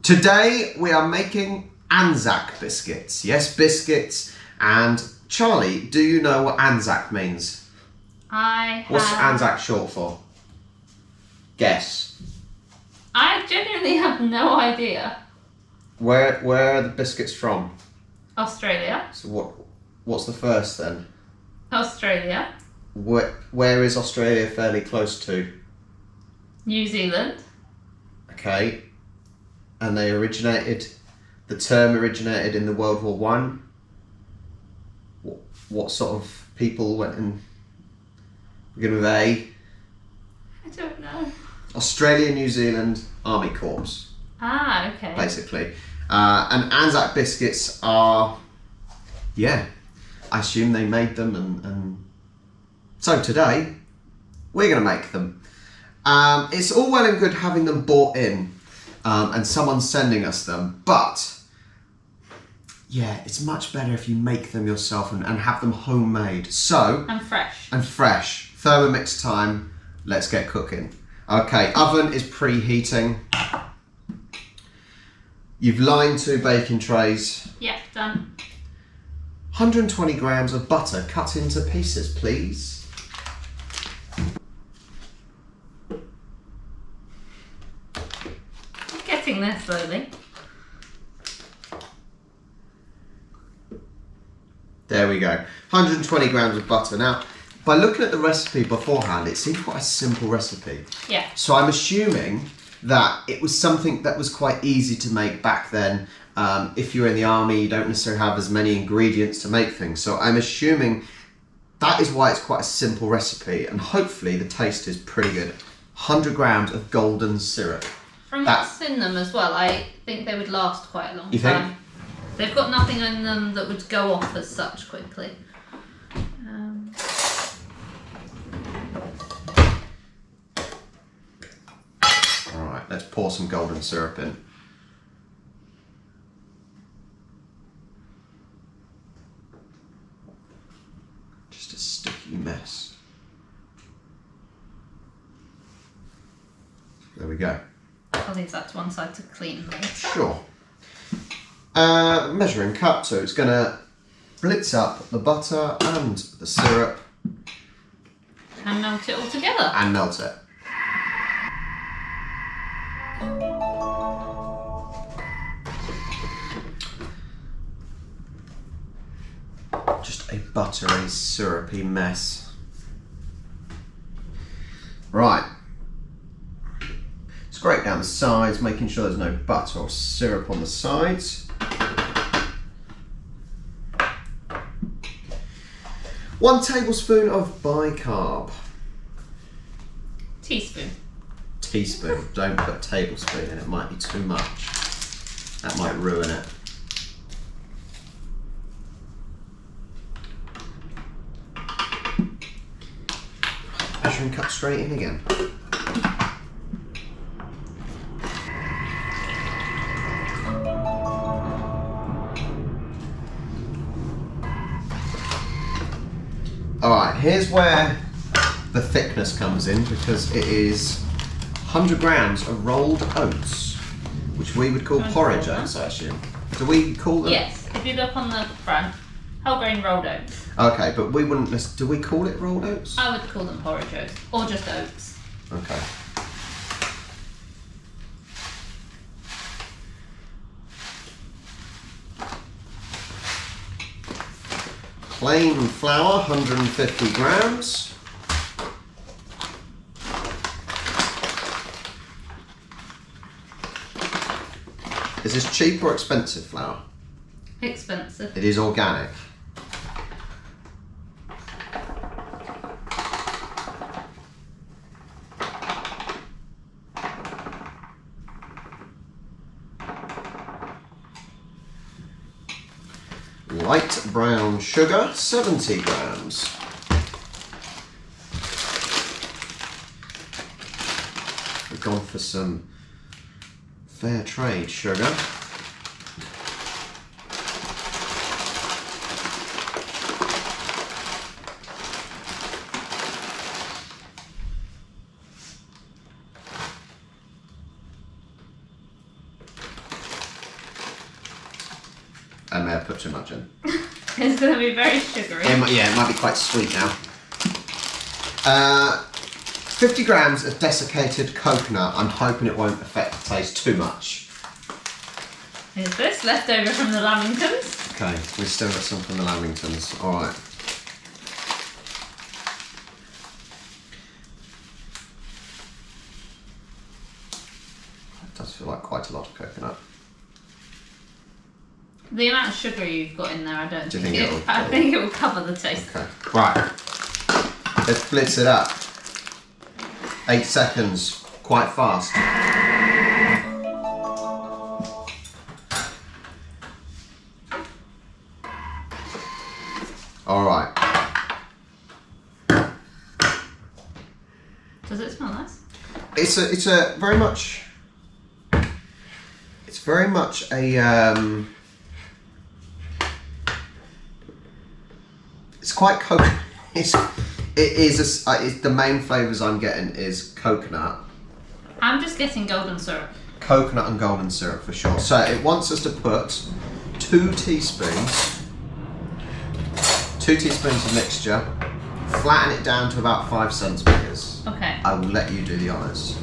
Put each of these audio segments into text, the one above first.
Today we are making ANZAC biscuits. Yes, biscuits. And Charlie, do you know what ANZAC means? What's ANZAC short for? Guess. I genuinely have no idea. Where are the biscuits from? Australia. So what's the first then? Australia. Where is Australia fairly close to? New Zealand. Okay. And the term originated in the World War One. What sort of people went in? Begin with A. I don't know. Australia, New Zealand Army Corps. Ah, okay. Basically. And ANZAC biscuits are, I assume they made them and so today we're going to make them. It's all well and good having them bought in and someone sending us them, but it's much better if you make them yourself and have them homemade. So And fresh. Thermomix time. Let's get cooking. Okay, oven is preheating. You've lined 2 baking trays. Yep, done. 120 grams of butter cut into pieces, please. Getting there slowly. There we go. 120 grams of butter. Now, by looking at the recipe beforehand, it seemed quite a simple recipe. Yeah. So I'm assuming that it was something that was quite easy to make back then. If you're in the army, you don't necessarily have as many ingredients to make things. So I'm assuming that is why it's quite a simple recipe, and hopefully the taste is pretty good. 100 grams of golden syrup. From what's in them as well, I think they would last quite a long You time. think? They've got nothing in them that would go off as such quickly. Alright, let's pour some golden syrup in. Just a sticky mess. There we go. I'll leave that to one side to clean later. Sure. Measuring cup, so it's going to blitz up the butter and the syrup. And melt it all together. And melt it. Just a buttery, syrupy mess. Right. Scrape down the sides, making sure there's no butter or syrup on the sides. 1 tablespoon of bicarb. Teaspoon. Teaspoon. Don't put tablespoon in, it might be too much. That might ruin it. Measuring cup straight in again. Alright, here's where the thickness comes in, because it is 100 grams of rolled oats, which we would call porridge oats, I assume. Do we call them? Yes, if you look on the front, whole grain rolled oats. Okay, but we wouldn't, do we call it rolled oats? I would call them porridge oats, or just oats. Okay. Plain flour, 150 grams. Is this cheap or expensive flour? Expensive. It is organic. Light brown sugar, 70 grams. We've gone for some fair trade sugar. I may have put too much in. It's going to be very sugary. It might be quite sweet now. 50 grams of desiccated coconut. I'm hoping it won't affect the taste too much. Here's this, left over from the Lamingtons. Okay, we've still got some from the Lamingtons. Alright. It does feel like quite a lot of coconut. The amount of sugar you've got in there, I don't think it will? I think it will cover the taste. Okay, right. Let's blitz it up. 8 seconds, quite fast. All right. Does it smell nice? It's a very much. It's very much a. It's quite coconut. It's the main flavours I'm getting is coconut. I'm just getting golden syrup. Coconut and golden syrup for sure. So it wants us to put 2 teaspoons of mixture, flatten it down to about 5 centimetres. Okay. I will let you do the honours.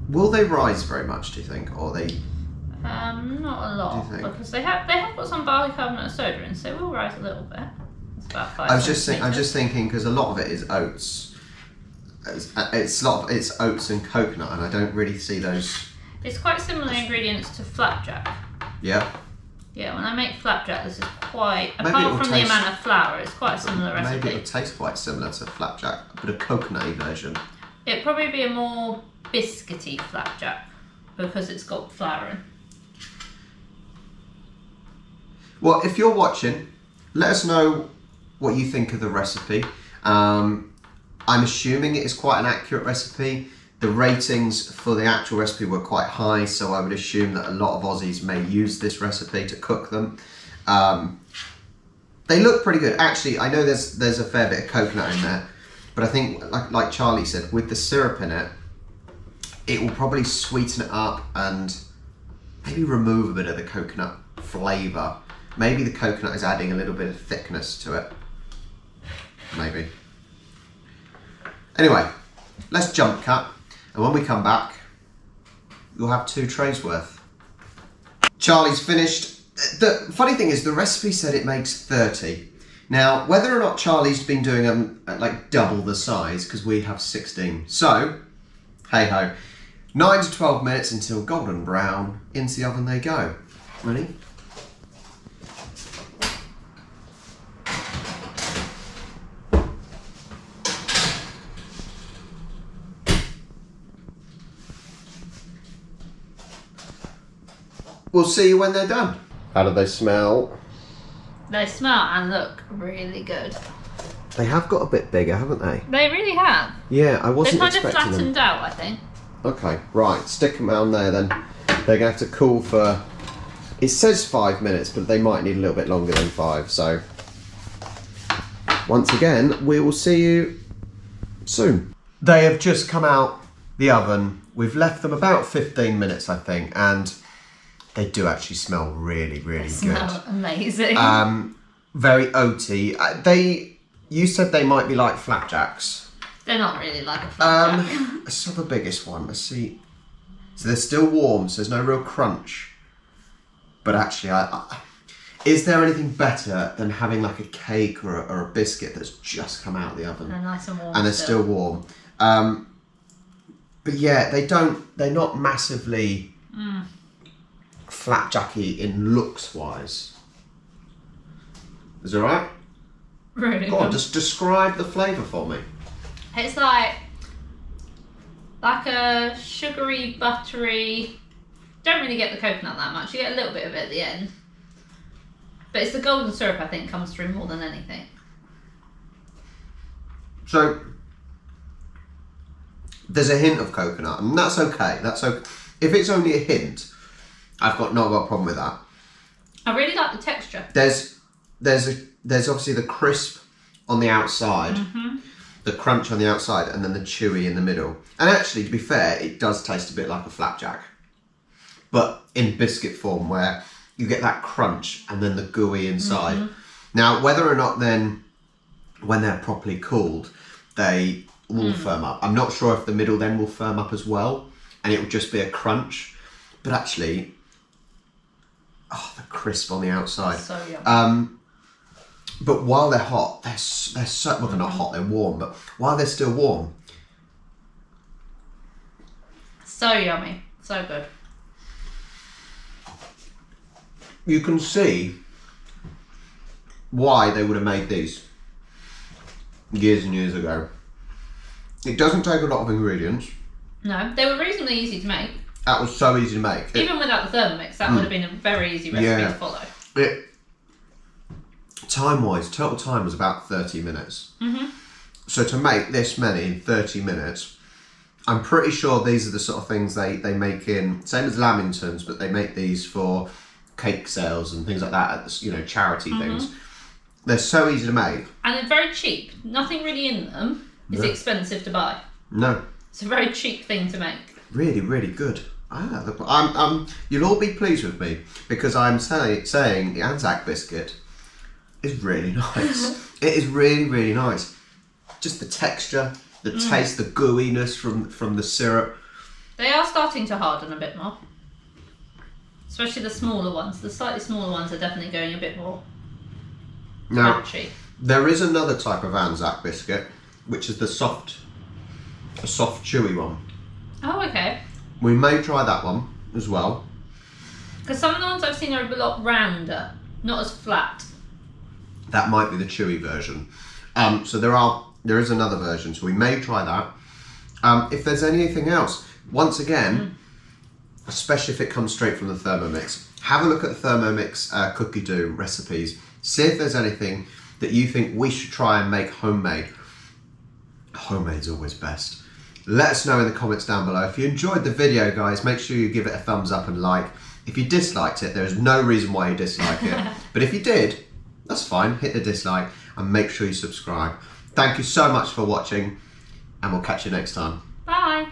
Will they rise very much, do you think, or they? Not a lot, because they have got some bicarbonate of soda in, so it will rise a little bit. It's about 5 I'm centimetres. just thinking because a lot of it is oats. It's oats and coconut, and I don't really see those. It's quite similar ingredients to flapjack. Yeah. Yeah, when I make flapjack, this is quite, Maybe apart it'll from the amount of flour, it's quite a similar recipe. Maybe it'll taste quite similar to flapjack, but a coconutty version. It'd probably be a more biscuity flapjack because it's got flour in. Well, if you're watching, let us know what you think of the recipe. I'm assuming it is quite an accurate recipe. The ratings for the actual recipe were quite high, so I would assume that a lot of Aussies may use this recipe to cook them. They look pretty good. Actually, I know there's a fair bit of coconut in there, but I think, like Charlie said, with the syrup in it, it will probably sweeten it up and maybe remove a bit of the coconut flavour. Maybe the coconut is adding a little bit of thickness to it. Maybe. Anyway, let's jump cut, and when we come back, you'll have 2 trays worth. Charlie's finished. The funny thing is, the recipe said it makes 30. Now, whether or not Charlie's been doing them at like double the size, because we have 16. So, hey ho. 9 to 12 minutes until golden brown. Into the oven they go. Ready? We'll see you when they're done. How do they smell? They smell and look really good. They have got a bit bigger, haven't they? They really have. Yeah, I wasn't They've kind of expecting flattened them. out, I think. Okay, right, stick them down there then. They're going to have to cool for, it says 5 minutes, but they might need a little bit longer than 5, so. Once again, we will see you soon. They have just come out the oven. We've left them about 15 minutes, I think, and they do actually smell really, really good. Smell amazing. Very oaty. You said they might be like flapjacks. They're not really like a flapjack. I saw the biggest one. Let's see. So they're still warm, so there's no real crunch. But actually, is there anything better than having like a cake or a biscuit that's just come out of the oven? They're nice and warm. And they're still warm. But yeah, they're not massively flapjacky in looks wise. Is it alright? Really Go on, good. just describe the flavour for me. It's like a sugary, buttery. Don't really get the coconut that much. You get a little bit of it at the end. But it's the golden syrup, I think, comes through more than anything. So there's a hint of coconut, and that's okay. That's okay. If it's only a hint, I've not got a problem with that. I really like the texture. There's obviously the crisp on the outside. the crunch on the outside and then the chewy in the middle. And actually, to be fair, it does taste a bit like a flapjack, but in biscuit form, where you get that crunch and then the gooey inside. Now, whether or not then, when they're properly cooled, they will firm up. I'm not sure if the middle then will firm up as well, and it will just be a crunch. But actually, oh, the crisp on the outside. So yummy. But while they're hot, they're so, well, they're not hot, they're warm, but while they're still warm. So yummy, so good. You can see why they would have made these years and years ago. It doesn't take a lot of ingredients. No, they were reasonably easy to make. That was so easy to make. Even without the Thermomix, that would have been a very easy recipe to follow. Time-wise, total time was about 30 minutes. So to make this many in 30 minutes, I'm pretty sure these are the sort of things they make in, same as Lamingtons, but they make these for cake sales and things like that, at, you know, charity things. They're so easy to make. And they're very cheap. Nothing really in them is expensive to buy. No. It's a very cheap thing to make. Really, really good. You'll all be pleased with me because I'm saying the ANZAC biscuit is really nice. It is really, really nice. Just the texture, the taste, the gooiness from the syrup. They are starting to harden a bit more. Especially the smaller ones. The slightly smaller ones are definitely going a bit more crunchy. There is another type of ANZAC biscuit, which is a soft, chewy one. Oh, okay. We may try that one as well. Because some of the ones I've seen are a lot rounder, not as flat. That might be the chewy version. So there is another version, so we may try that. If there's anything else, once again, especially if it comes straight from the Thermomix, have a look at the Thermomix cookie dough recipes. See if there's anything that you think we should try and make homemade. Homemade's always best. Let us know in the comments down below. If you enjoyed the video, guys, make sure you give it a thumbs up and like. If you disliked it, there is no reason why you dislike it. But if you did, that's fine. Hit the dislike and make sure you subscribe. Thank you so much for watching, and we'll catch you next time. Bye.